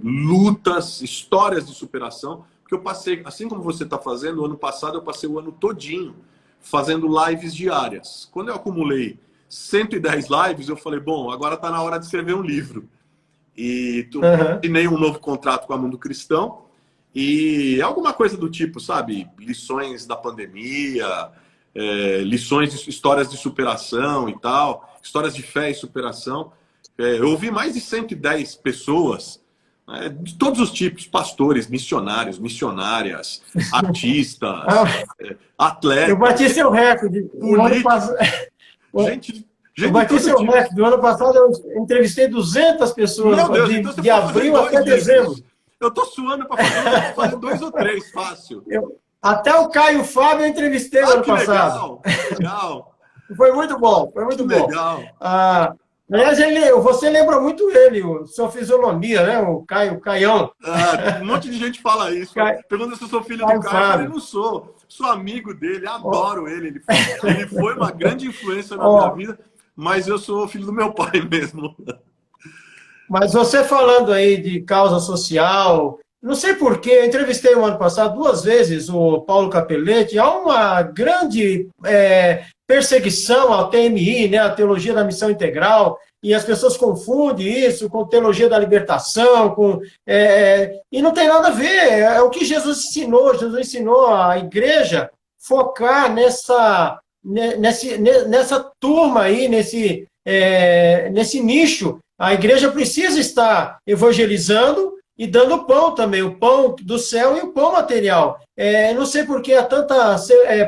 lutas, histórias de superação. Porque eu passei, assim como você está fazendo, o ano passado eu passei o ano todinho fazendo lives diárias. Quando eu acumulei 110 lives, eu falei, bom, agora está na hora de escrever um livro. E assinei um novo contrato com a Mundo Cristão. E alguma coisa do tipo, sabe? Lições da pandemia, lições, histórias de superação e tal, histórias de fé e superação. Eu ouvi mais de 110 pessoas, né, de todos os tipos, pastores, missionários, missionárias, artistas, atletas. Eu bati seu recorde. Gente, eu bati seu recorde. Do ano passado eu entrevistei 200 pessoas. Meu Deus, então de abril até dezembro. Eu tô suando para fazer 2 ou 3, fácil. Até o Caio Fábio eu entrevistei no ano passado. Legal. Foi muito bom, foi muito bom. Legal. Aliás, você lembra muito ele, sua fisionomia, né? O Caião. Um monte de gente fala isso. Pergunta se eu sou filho do Caio. Eu falei, não sou. Sou amigo dele, adoro ele. Ele foi uma grande influência na minha vida, mas eu sou filho do meu pai mesmo. Mas você falando aí de causa social, não sei porquê, eu entrevistei o ano passado 2 vezes o Paulo Capelletti, há uma grande perseguição ao TMI, né, a Teologia da Missão Integral, e as pessoas confundem isso com Teologia da Libertação, e não tem nada a ver, é o que Jesus ensinou a igreja focar nessa turma aí, nesse nicho. A igreja precisa estar evangelizando e dando pão também, o pão do céu e o pão material. Não sei por que há tanta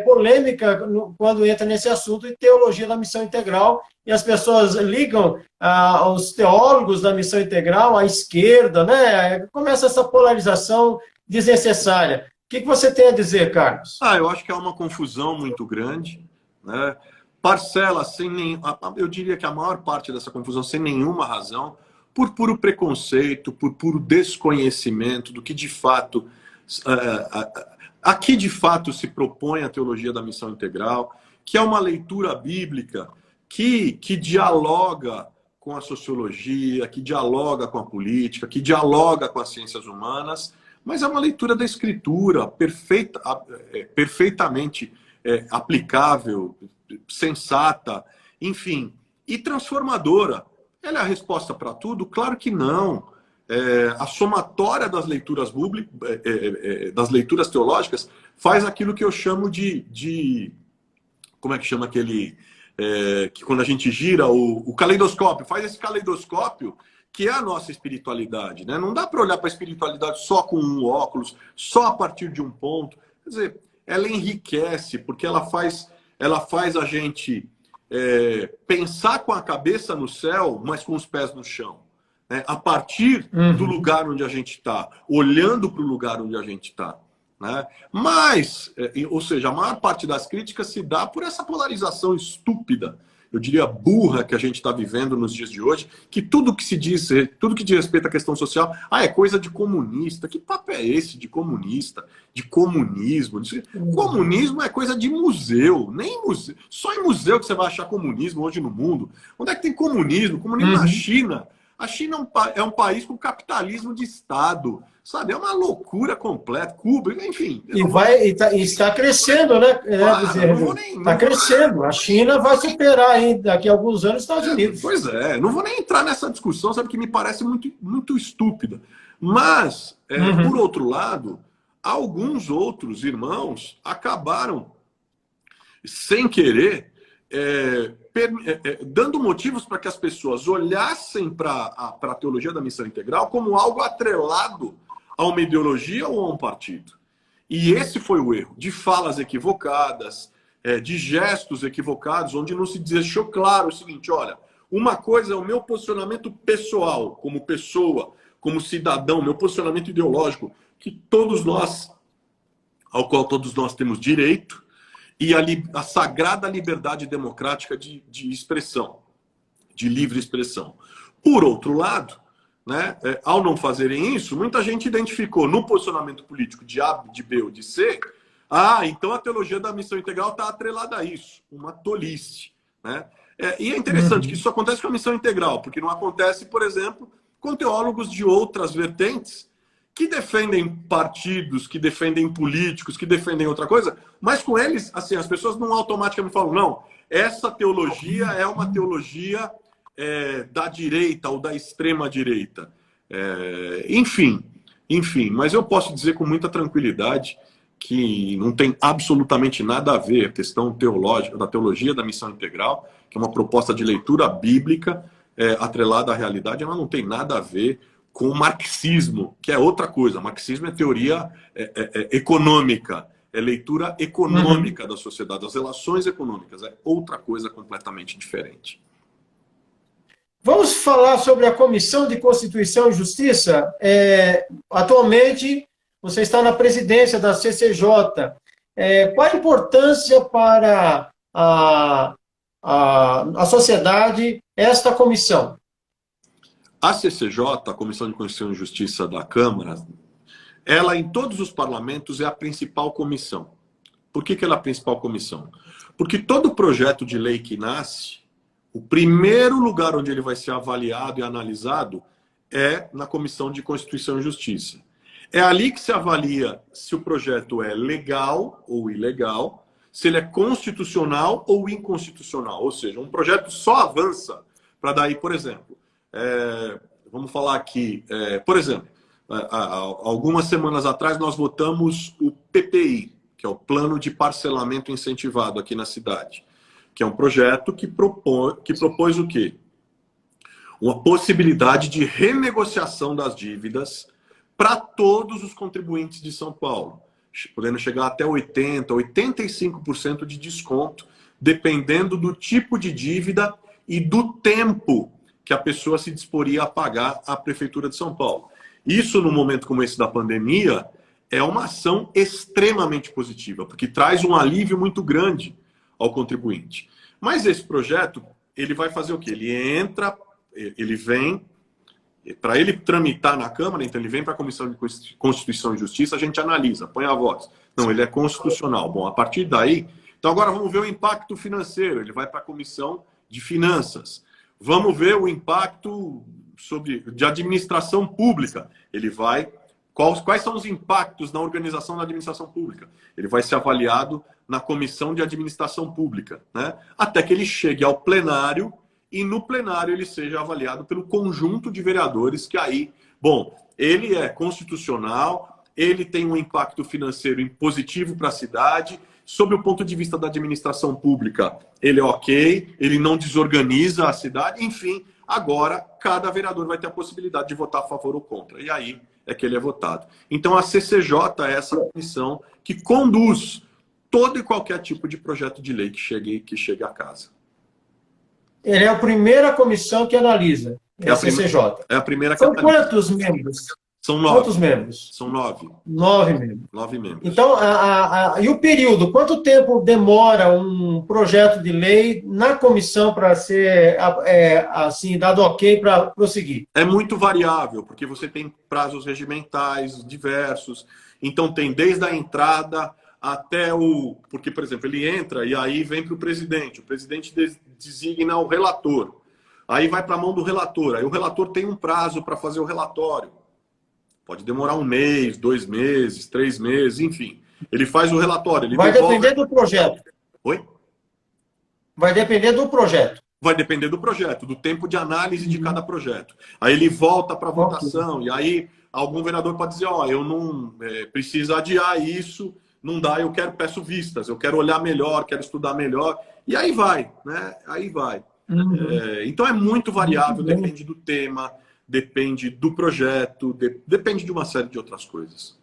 polêmica quando entra nesse assunto de teologia da missão integral, e as pessoas ligam aos teólogos da missão integral à esquerda, né? Começa essa polarização desnecessária. O que você tem a dizer, Carlos? Eu acho que há uma confusão muito grande, né? Parcela eu diria que a maior parte dessa confusão sem nenhuma razão, por puro preconceito, por puro desconhecimento do que de fato aqui de fato se propõe a teologia da missão integral, que é uma leitura bíblica que dialoga com a sociologia, que dialoga com a política, que dialoga com as ciências humanas, mas é uma leitura da escritura perfeitamente aplicável, sensata, enfim, e transformadora. Ela é a resposta para tudo? Claro que não. A somatória das leituras das leituras teológicas faz aquilo que eu chamo de como é que chama aquele que quando a gente gira o caleidoscópio, faz esse caleidoscópio que é a nossa espiritualidade, né? Não dá para olhar para a espiritualidade só com um óculos, só a partir de um ponto. Quer dizer, ela enriquece porque ela faz a gente pensar com a cabeça no céu, mas com os pés no chão. Né? A partir do lugar onde a gente está, olhando para o lugar onde a gente está. Né? Mas, ou seja, a maior parte das críticas se dá por essa polarização estúpida, eu diria burra, que a gente está vivendo nos dias de hoje, que tudo que diz respeito à questão social, é coisa de comunista. Que papo é esse de comunista, de comunismo? Comunismo é coisa de museu, nem museu. Só em museu que você vai achar comunismo hoje no mundo. Onde é que tem comunismo? Comunismo na China. A China é um país com capitalismo de Estado. Sabe, é uma loucura completa. Cuba, enfim. E está crescendo, né? Está crescendo. A China vai superar aí, daqui a alguns anos, os Estados Unidos. Pois é, não vou nem entrar nessa discussão, sabe, que me parece muito, muito estúpida. Mas, por outro lado, alguns outros irmãos acabaram, sem querer, dando motivos para que as pessoas olhassem para a teologia da missão integral como algo atrelado a uma ideologia ou a um partido. E esse foi o erro, de falas equivocadas, de gestos equivocados, onde não se deixou claro o seguinte: olha, uma coisa é o meu posicionamento pessoal, como pessoa, como cidadão, meu posicionamento ideológico, ao qual todos nós temos direito, e a sagrada liberdade democrática de expressão. de livre expressão. Por outro lado, né, ao não fazerem isso, muita gente identificou no posicionamento político de A, de B ou de C, então a teologia da missão integral está atrelada a isso, uma tolice. Né? E é interessante que isso acontece com a missão integral, porque não acontece, por exemplo, com teólogos de outras vertentes que defendem partidos, que defendem políticos, que defendem outra coisa, mas com eles, assim, as pessoas não automaticamente falam, não, essa teologia é uma teologia da direita ou da extrema direita. Enfim, mas eu posso dizer com muita tranquilidade que não tem absolutamente nada a ver a questão teológica, da teologia da missão integral, que é uma proposta de leitura bíblica atrelada à realidade, ela não tem nada a ver com o marxismo, que é outra coisa. O marxismo é teoria econômica, é leitura econômica da sociedade, das relações econômicas, é outra coisa completamente diferente. Vamos falar sobre a Comissão de Constituição e Justiça. Atualmente, você está na presidência da CCJ. Qual a importância para a sociedade esta comissão? A CCJ, a Comissão de Constituição e Justiça da Câmara, ela em todos os parlamentos é a principal comissão. Por que ela é a principal comissão? Porque todo projeto de lei que nasce, o primeiro lugar onde ele vai ser avaliado e analisado é na Comissão de Constituição e Justiça. É ali que se avalia se o projeto é legal ou ilegal, se ele é constitucional ou inconstitucional. Ou seja, um projeto só avança para daí, por exemplo, vamos falar aqui, por exemplo, algumas semanas atrás nós votamos o PPI, que é o Plano de Parcelamento Incentivado aqui na cidade, que é um projeto que propôs o quê? Uma possibilidade de renegociação das dívidas para todos os contribuintes de São Paulo, podendo chegar até 80%, 85% de desconto, dependendo do tipo de dívida e do tempo que a pessoa se disporia a pagar à Prefeitura de São Paulo. Isso, num momento como esse da pandemia, é uma ação extremamente positiva, porque traz um alívio muito grande ao contribuinte. Mas esse projeto, ele vai fazer o quê? Ele vem, para ele tramitar na Câmara, então ele vem para a Comissão de Constituição e Justiça, a gente analisa, põe a voz. Não, ele é constitucional. Bom, a partir daí, então agora vamos ver o impacto financeiro, ele vai para a Comissão de Finanças. Vamos ver o impacto de administração pública. Ele vai... Quais são os impactos na organização da administração pública? Ele vai ser avaliado na Comissão de Administração Pública, né? Até que ele chegue ao plenário e no plenário ele seja avaliado pelo conjunto de vereadores que aí... Bom, ele é constitucional, ele tem um impacto financeiro positivo para a cidade. Sob o ponto de vista da administração pública, ele é ok, ele não desorganiza a cidade, enfim, agora cada vereador vai ter a possibilidade de votar a favor ou contra, e aí é que ele é votado. Então a CCJ é essa comissão que conduz todo e qualquer tipo de projeto de lei que chegue à casa. Ele é a primeira comissão que analisa, a CCJ. É a primeira que São analisa. Quantos membros? São 9. Quantos membros? São 9. 9 membros. 9 membros. Então, e o período? Quanto tempo demora um projeto de lei na comissão para ser assim, dado ok para prosseguir? É muito variável, porque você tem prazos regimentais diversos. Então, tem desde a entrada até Porque, por exemplo, ele entra e aí vem para o presidente. O presidente designa o relator. Aí vai para a mão do relator. Aí o relator tem um prazo para fazer o relatório. Pode demorar 1 mês, 2 meses, 3 meses, enfim. Ele faz o relatório. Ele vai depender do projeto. Oi? Vai depender do projeto. Vai depender do projeto, do tempo de análise de cada projeto. Aí ele volta para a votação. E aí algum vereador pode dizer, eu não preciso adiar isso, não dá, peço vistas, eu quero olhar melhor, quero estudar melhor. E aí vai, né? Aí vai. Então é muito variável, depende do tema, depende do projeto, depende de uma série de outras coisas.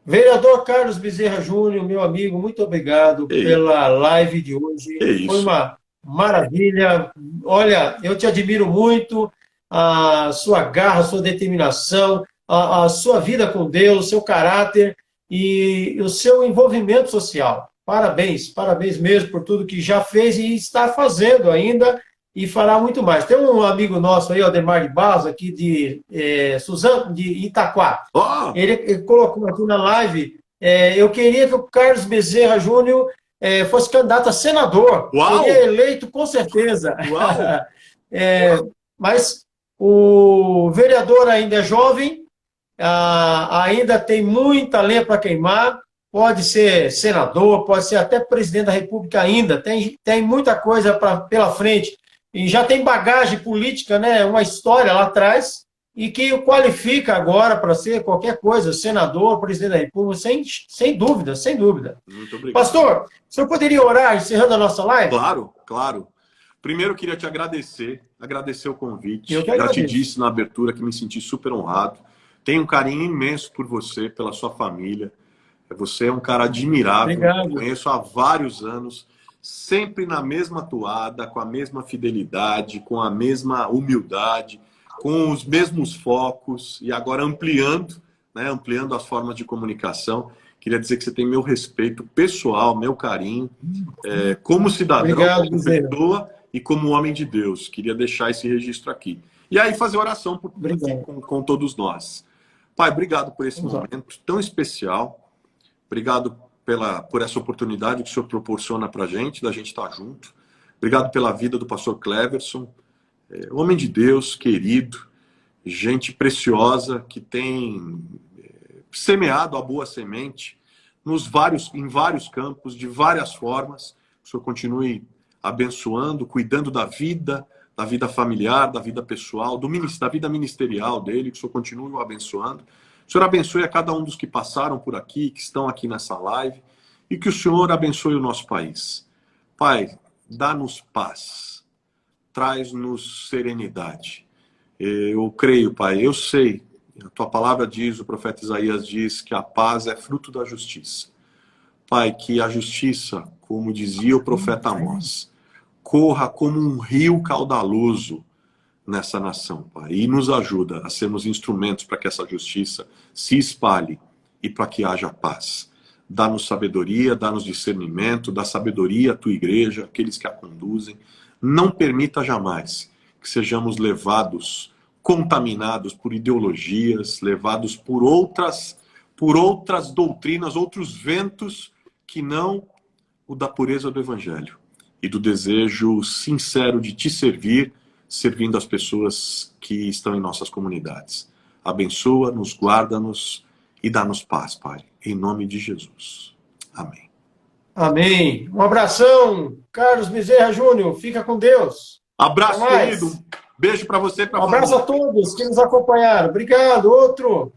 Vereador Carlos Bezerra Júnior, meu amigo, muito obrigado pela live de hoje. Foi uma maravilha. Olha, eu te admiro muito, a sua garra, a sua determinação, a sua vida com Deus, o seu caráter e o seu envolvimento social. parabéns, parabéns mesmo por tudo que já fez e está fazendo ainda e fará muito mais. Tem um amigo nosso aí, o Ademar de Barros, aqui de Suzano, de Itaquá. Oh! Ele colocou aqui na live, eu queria que o Carlos Bezerra Júnior fosse candidato a senador. Uau! Seria eleito com certeza. Uau! Mas o vereador ainda é jovem, ainda tem muita lenha para queimar, pode ser senador, pode ser até presidente da República ainda, tem muita coisa pela frente, e já tem bagagem política, né, uma história lá atrás, e que o qualifica agora para ser qualquer coisa, senador, presidente da República, sem dúvida, sem dúvida. Muito obrigado. Pastor, o senhor poderia orar encerrando a nossa live? Claro, claro. Primeiro, eu queria te agradecer o convite. Eu que Já te agradeço. disse na abertura que me senti super honrado. Tenho um carinho imenso por você, pela sua família. Você é um cara admirável. Obrigado. Conheço há vários anos, sempre na mesma toada, com a mesma fidelidade, com a mesma humildade, com os mesmos focos e agora ampliando, né, ampliando as formas de comunicação. Queria dizer que você tem meu respeito pessoal, meu carinho, como cidadão, Obrigado, como Bezerra. pessoa e como homem de Deus. Queria deixar esse registro aqui. E aí fazer oração com todos nós. Pai, obrigado por esse momento tão especial. Obrigado por essa oportunidade que o Senhor proporciona para a gente, da gente estar junto. Obrigado pela vida do pastor Cleverson, homem de Deus, querido, gente preciosa que tem semeado a boa semente em vários campos, de várias formas. Que o Senhor continue abençoando, cuidando da vida familiar, da vida pessoal, da vida ministerial dele, que o Senhor continue o abençoando. O Senhor abençoe a cada um dos que passaram por aqui, que estão aqui nessa live, e que o Senhor abençoe o nosso país. Pai, dá-nos paz, traz-nos serenidade. Eu creio, Pai, eu sei, a Tua palavra diz, o profeta Isaías diz, que a paz é fruto da justiça. Pai, que a justiça, como dizia o profeta Amós, corra como um rio caudaloso nessa nação, Pai, e nos ajuda a sermos instrumentos para que essa justiça se espalhe e para que haja paz. Dá-nos sabedoria, dá-nos discernimento, dá sabedoria à Tua igreja, aqueles que a conduzem. Não permita jamais que sejamos levados, contaminados por ideologias, levados por outras doutrinas, outros ventos que não o da pureza do Evangelho e do desejo sincero de Te servir, servindo as pessoas que estão em nossas comunidades. Abençoa-nos, guarda-nos e dá-nos paz, Pai. Em nome de Jesus. Amém. Amém. Um abração, Carlos Bezerra Júnior. Fica com Deus. Abraço, querido. Beijo para você. Um abraço a todos que nos acompanharam. Obrigado. Outro.